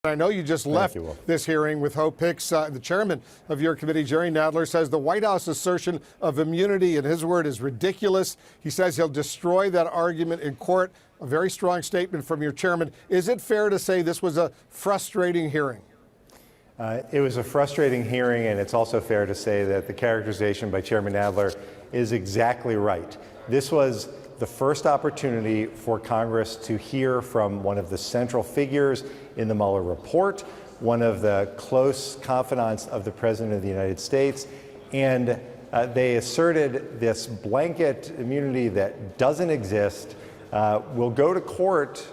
I know you just left this hearing with Hope Hicks. The chairman of your committee, Jerry Nadler, says the White House assertion of immunity, in his word, is ridiculous. He says he'll destroy that argument in court. A very strong statement from your chairman. Is it fair to say this was a frustrating hearing? It was a frustrating hearing, and it's also fair to say that the characterization by Chairman Nadler is exactly right. This was the first opportunity for Congress to hear from one of the central figures in the Mueller report, one of the close confidants of the President of the United States, and they asserted this blanket immunity that doesn't exist, will go to court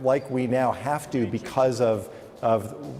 like we now have to because of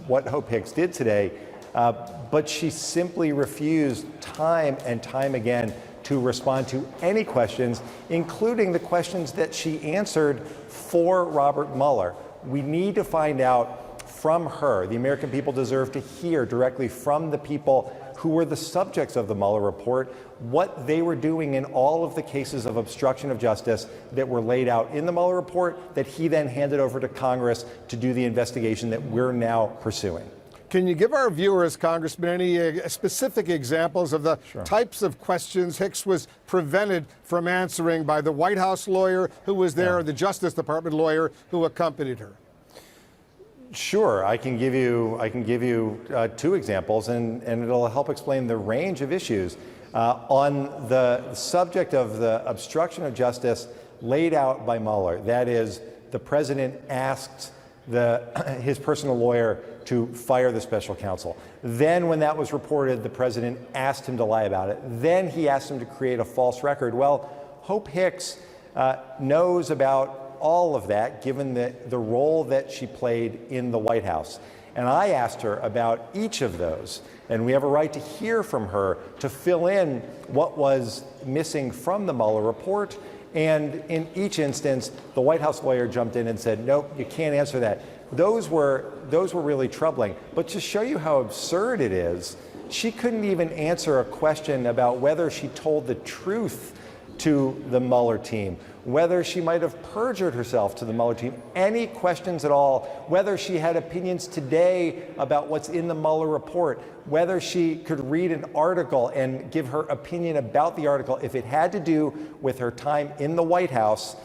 what Hope Hicks did today, but she simply refused time and time again to respond to any questions, including the questions that she answered for Robert Mueller. We need to find out from her. The American people deserve to hear directly from the people who were the subjects of the Mueller report, what they were doing in all of the cases of obstruction of justice that were laid out in the Mueller report that he then handed over to Congress to do the investigation that we're now pursuing. Can you give our viewers, Congressman, any specific examples of the types of questions Hicks was prevented from answering by the White House lawyer who was there, or the Justice Department lawyer who accompanied her? Sure, I can give you two examples, and it'll help explain the range of issues. On the subject of the obstruction of justice laid out by Mueller, that is, the president asked his personal lawyer to fire the special counsel. Then when that was reported, the president asked him to lie about it. Then he asked him to create a false record. Well, Hope Hicks knows about all of that, given the role that she played in the White House. And I asked her about each of those, and we have a right to hear from her to fill in what was missing from the Mueller report. And in each instance, the White House lawyer jumped in and said, nope, you can't answer that. Those were really troubling. But to show you how absurd it is, she couldn't even answer a question about whether she told the truth to the Mueller team, whether she might have perjured herself to the Mueller team, any questions at all, whether she had opinions today about what's in the Mueller report, whether she could read an article and give her opinion about the article. If it had to do with her time in the White House,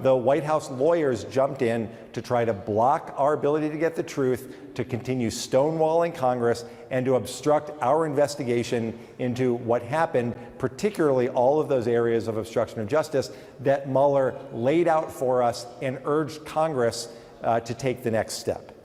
the White House lawyers jumped in to try to block our ability to get the truth, to continue stonewalling Congress, and to obstruct our investigation into what happened, particularly all of those areas of obstruction of justice that Mueller laid out for us and urged Congress to take the next step.